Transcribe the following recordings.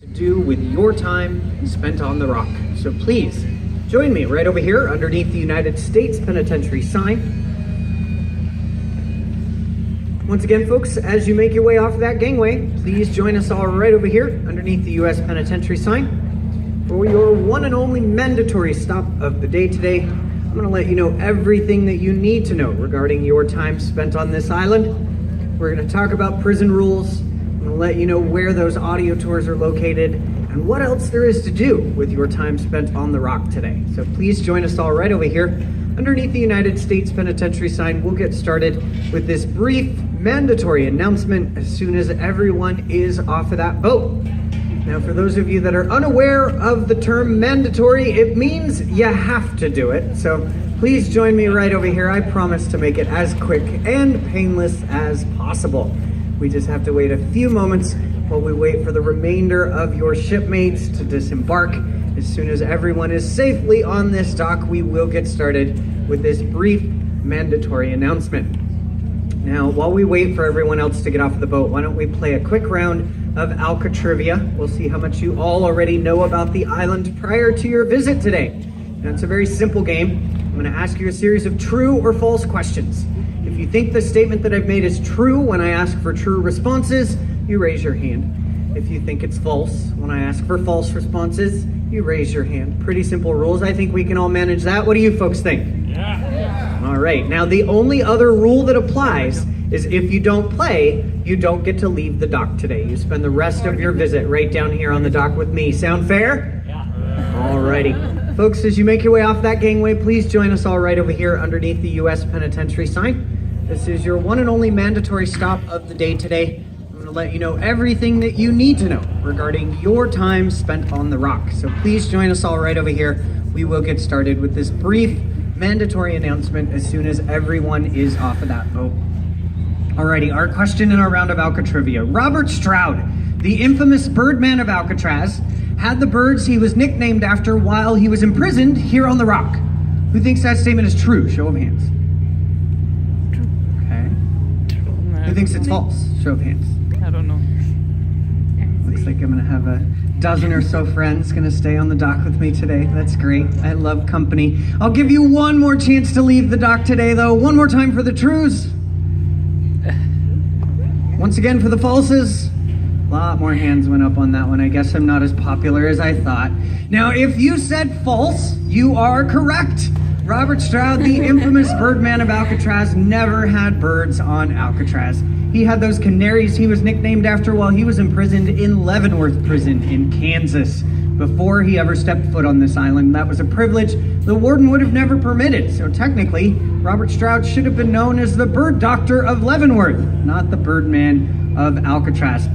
to do with your time spent on the rock. So please join me right over here underneath the United States Penitentiary sign. Once again, folks, as you make your way off of that gangway, please join us all right over here underneath the U.S. Penitentiary sign for your one and only mandatory stop of the day today. I'm going to let you know everything that you need to know regarding your time spent on this island. We're going to talk about prison rules. I'm going to let you know where those audio tours are located and what else there is to do with your time spent on the rock today. So please join us all right over here underneath the United States Penitentiary sign. We'll get started with this brief mandatory announcement as soon as everyone is off of that boat. Now, for those of you that are unaware of the term mandatory, it means you have to do it. So please join me right over here. I promise to make it as quick and painless as possible. We just have to wait a few moments while we wait for the remainder of your shipmates to disembark. As soon as everyone is safely on this dock, we will get started with this brief mandatory announcement. Now, while we wait for everyone else to get off the boat, why don't we play a quick round of Alcatraz. We'll see how much you all already know about the island prior to your visit today. Now, it's a very simple game. I'm going to ask you a series of true or false questions. If you think the statement that I've made is true when I ask for true responses, you raise your hand. If you think it's false when I ask for false responses, you raise your hand. Pretty simple rules. I think we can all manage that. What do you folks think? Yeah. All right. Now, the only other rule that applies is if you don't play, you don't get to leave the dock today. You spend the rest of your visit right down here on the dock with me. Sound fair? Yeah. All righty. Folks, as you make your way off that gangway, please join us all right over here underneath the U.S. Penitentiary sign. This is your one and only mandatory stop of the day today. I'm going to let you know everything that you need to know regarding your time spent on the rock. So please join us all right over here. We will get started with this brief mandatory announcement as soon as everyone is off of that boat. Alrighty, our question in our round of Alcatraz. Robert Stroud, the infamous Birdman of Alcatraz, had the birds he was nicknamed after while he was imprisoned here on the rock. Who thinks that statement is true? Show of hands. Okay. Who thinks it's false? Show of hands. I don't know. Looks like I'm going to have a dozen or so friends going to stay on the dock with me today. That's great. I love company. I'll give you one more chance to leave the dock today, though. One more time for the trues. Once again for the falses. A lot more hands went up on that one. I guess I'm not as popular as I thought. Now, if you said false, you are correct. Robert Stroud, the infamous Birdman of Alcatraz, never had birds on Alcatraz. He had those canaries he was nicknamed after while he was imprisoned in Leavenworth Prison in Kansas. Before he ever stepped foot on this island, that was a privilege the warden would have never permitted. So technically, Robert Stroud should have been known as the Bird Doctor of Leavenworth, not the Birdman of Alcatraz.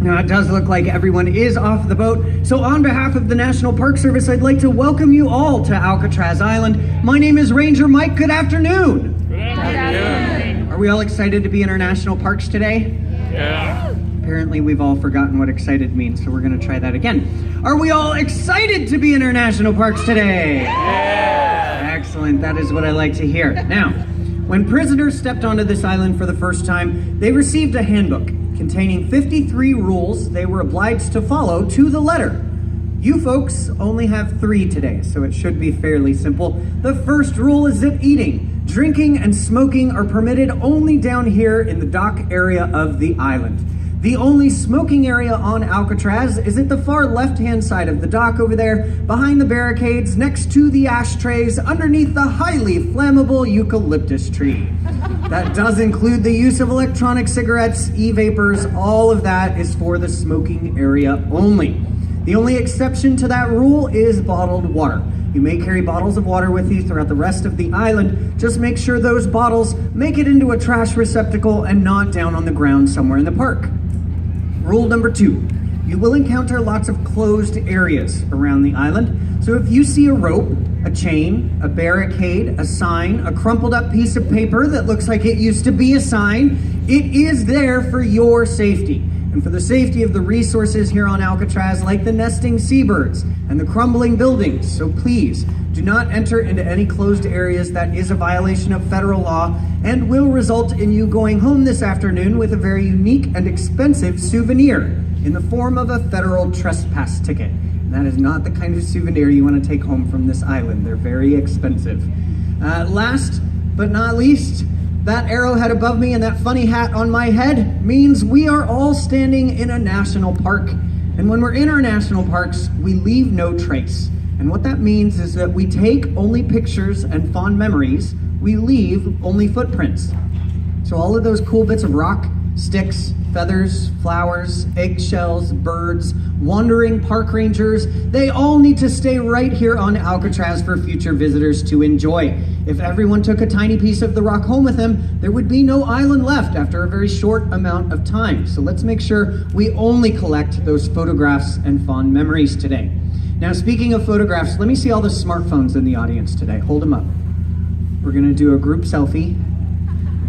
Now, it does look like everyone is off the boat. So on behalf of the National Park Service, I'd like to welcome you all to Alcatraz Island. My name is Ranger Mike. Good afternoon. Good afternoon. Are we all excited to be in our national parks today? Yeah. Apparently, we've all forgotten what excited means, so we're going to try that again. Are we all excited to be in our national parks today? Yeah. Excellent. That is what I like to hear. Now, when prisoners stepped onto this island for the first time, they received a handbook containing 53 rules they were obliged to follow to the letter. You folks only have 3 today, so it should be fairly simple. The first rule is that eating, drinking, and smoking are permitted only down here in the dock area of the island. The only smoking area on Alcatraz is at the far left-hand side of the dock over there, behind the barricades, next to the ashtrays, underneath the highly flammable eucalyptus tree. That does include the use of electronic cigarettes, e-vapors. All of that is for the smoking area only. The only exception to that rule is bottled water. You may carry bottles of water with you throughout the rest of the island. Just make sure those bottles make it into a trash receptacle and not down on the ground somewhere in the park. Rule number 2, you will encounter lots of closed areas around the island. So if you see a rope, a chain, a barricade, a sign, a crumpled up piece of paper that looks like it used to be a sign, it is there for your safety and for the safety of the resources here on Alcatraz, like the nesting seabirds and the crumbling buildings. So please do not enter into any closed areas. That is a violation of federal law and will result in you going home this afternoon with a very unique and expensive souvenir. in the form of a federal trespass ticket. And that is not the kind of souvenir you want to take home from this island. They're very expensive. Last but not least, that arrowhead above me and that funny hat on my head means we are all standing in a national park. And when we're in our national parks, we leave no trace. And what that means is that we take only pictures and fond memories, we leave only footprints. So all of those cool bits of rock, sticks, feathers, flowers, eggshells, birds, wandering park rangers, they all need to stay right here on Alcatraz for future visitors to enjoy. If everyone took a tiny piece of the rock home with them, there would be no island left after a very short amount of time. So let's make sure we only collect those photographs and fond memories today. Now, speaking of photographs, let me see all the smartphones in the audience today. Hold them up. We're gonna do a group selfie.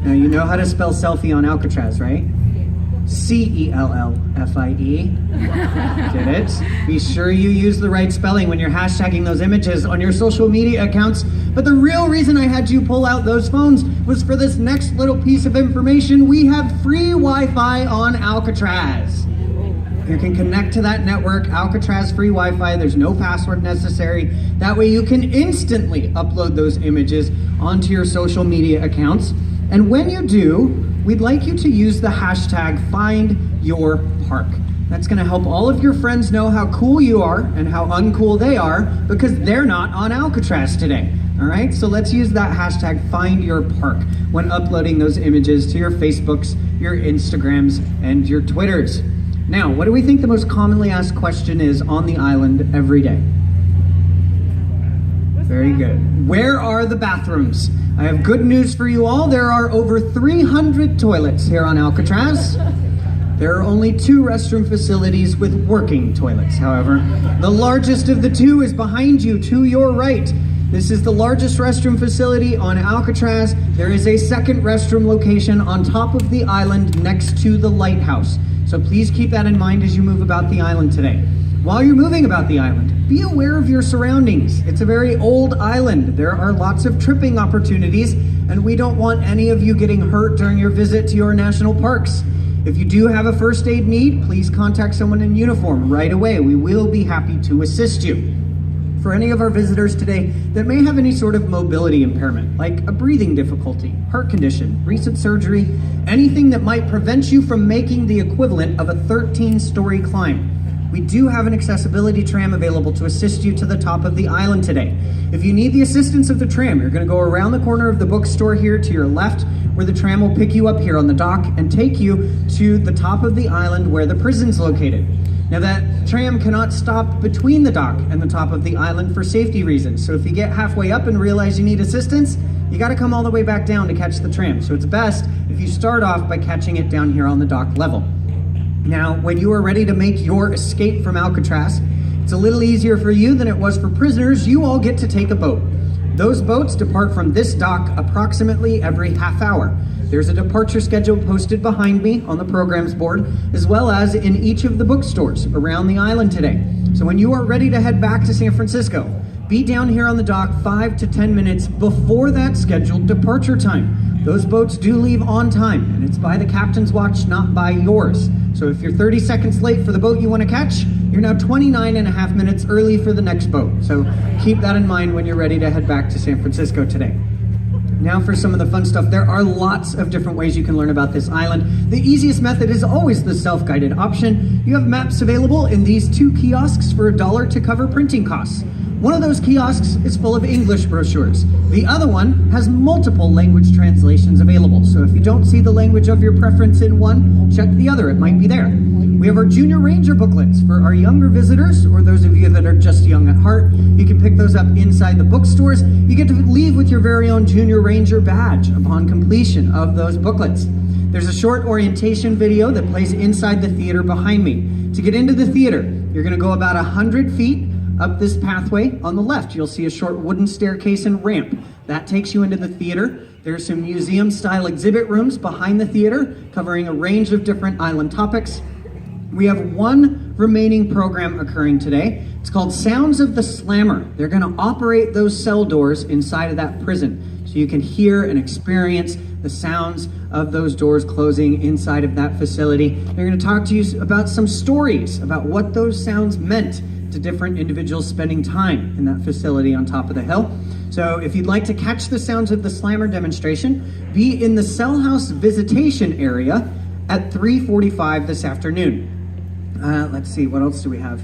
Now, you know how to spell selfie on Alcatraz, right? C-E-L-L-F-I-E. Did it? Be sure you use the right spelling when you're hashtagging those images on your social media accounts. But the real reason I had you pull out those phones was for this next little piece of information. We have free Wi-Fi on Alcatraz. You can connect to that network, Alcatraz free Wi-Fi. There's no password necessary. That way you can instantly upload those images onto your social media accounts. And when you do, we'd like you to use the hashtag #FindYourPark. That's going to help all of your friends know how cool you are and how uncool they are because they're not on Alcatraz today. All right, so let's use that hashtag #FindYourPark when uploading those images to your Facebooks, your Instagrams, and your Twitters. Now, what do we think the most commonly asked question is on the island every day? Very good. Where are the bathrooms? I have good news for you all. There are over 300 toilets here on Alcatraz. There are only 2 restroom facilities with working toilets, however. The largest of the 2 is behind you to your right. This is the largest restroom facility on Alcatraz. There is a second restroom location on top of the island next to the lighthouse. So please keep that in mind as you move about the island today. While you're moving about the island, be aware of your surroundings. It's a very old island. There are lots of tripping opportunities, and we don't want any of you getting hurt during your visit to your national parks. If you do have a first aid need, please contact someone in uniform right away. We will be happy to assist you. For any of our visitors today that may have any sort of mobility impairment, like a breathing difficulty, heart condition, recent surgery, anything that might prevent you from making the equivalent of a 13-story climb, we do have an accessibility tram available to assist you to the top of the island today. If you need the assistance of the tram, you're going to go around the corner of the bookstore here to your left, where the tram will pick you up here on the dock and take you to the top of the island where the prison's located. Now, that tram cannot stop between the dock and the top of the island for safety reasons. So if you get halfway up and realize you need assistance, you got to come all the way back down to catch the tram. So it's best if you start off by catching it down here on the dock level. Now, when you are ready to make your escape from Alcatraz, it's a little easier for you than it was for prisoners. You all get to take a boat. Those boats depart from this dock approximately every half hour. There's a departure schedule posted behind me on the programs board, as well as in each of the bookstores around the island today. So when you are ready to head back to San Francisco, be down here on the dock 5 to 10 minutes before that scheduled departure time. Those boats do leave on time, and it's by the captain's watch, not by yours. So if you're 30 seconds late for the boat you want to catch, you're now 29 and a half minutes early for the next boat. So keep that in mind when you're ready to head back to San Francisco today. Now for some of the fun stuff. There are lots of different ways you can learn about this island. The easiest method is always the self-guided option. You have maps available in these 2 kiosks for $1 to cover printing costs. One of those kiosks is full of English brochures. The other one has multiple language translations available. So if you don't see the language of your preference in one, check the other, it might be there. We have our Junior Ranger booklets for our younger visitors, or those of you that are just young at heart. You can pick those up inside the bookstores. You get to leave with your very own Junior Ranger badge upon completion of those booklets. There's a short orientation video that plays inside the theater behind me. To get into the theater, you're going to go about 100 feet up this pathway. On the left, you'll see a short wooden staircase and ramp. That takes you into the theater. There's some museum-style exhibit rooms behind the theater, covering a range of different island topics. We have one remaining program occurring today. It's called Sounds of the Slammer. They're going to operate those cell doors inside of that prison so you can hear and experience the sounds of those doors closing inside of that facility. They're going to talk to you about some stories about what those sounds meant to different individuals spending time in that facility on top of the hill. So if you'd like to catch the Sounds of the Slammer demonstration, be in the cell house visitation area at 3:45 this afternoon. Let's see, what else do we have?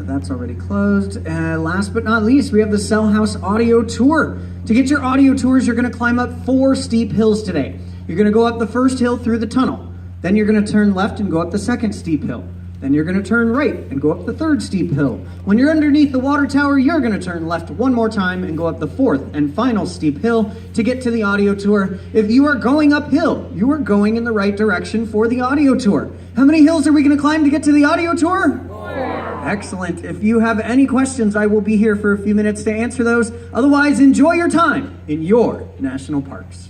That's already closed. Last but not least, we have the Cell House audio tour. To get your audio tours, you're going to climb up 4 steep hills today. You're going to go up the first hill through the tunnel. Then you're going to turn left and go up the second steep hill. Then you're going to turn right and go up the third steep hill. When you're underneath the water tower, you're going to turn left one more time and go up the fourth and final steep hill to get to the audio tour. If you are going uphill, you are going in the right direction for the audio tour. How many hills are we going to climb to get to the audio tour? 4. Excellent. If you have any questions, I will be here for a few minutes to answer those. Otherwise, enjoy your time in your national parks.